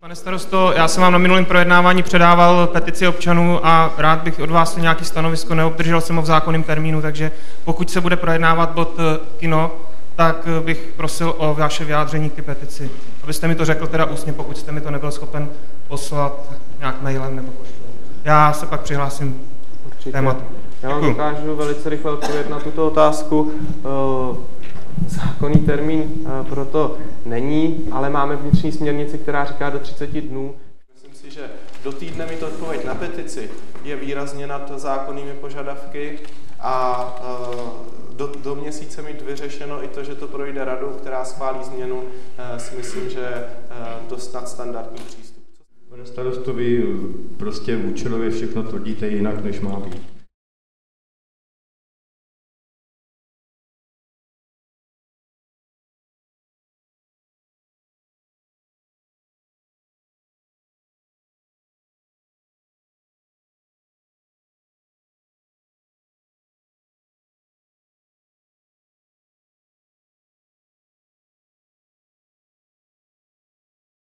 Pane starosto, já jsem vám na minulém projednávání předával petici občanů a rád bych od vás nějaké stanovisko, neobdržel jsem ho v zákonném termínu, takže pokud se bude projednávat bod kino, tak bych prosil o vaše vyjádření k petici. Abyste mi to řekl teda ústně, pokud jste mi to nebyl schopen poslat nějak mailem nebo poštou. Já se pak přihlásím k tématu. Já vám dokážu velice rychle odpovědět na tuto otázku. Zákonný termín proto není, ale máme vnitřní směrnici, která říká do 30 dnů. Myslím si, že do týdne mít odpověď na petici je výrazně nad zákonnými požadavky a do měsíce mít vyřešeno i to, že to projde radu, která schválí změnu, si myslím, že dost nadstandardní přístup. Pane starosto, vy prostě účelově všechno tvrdíte jinak, než má být.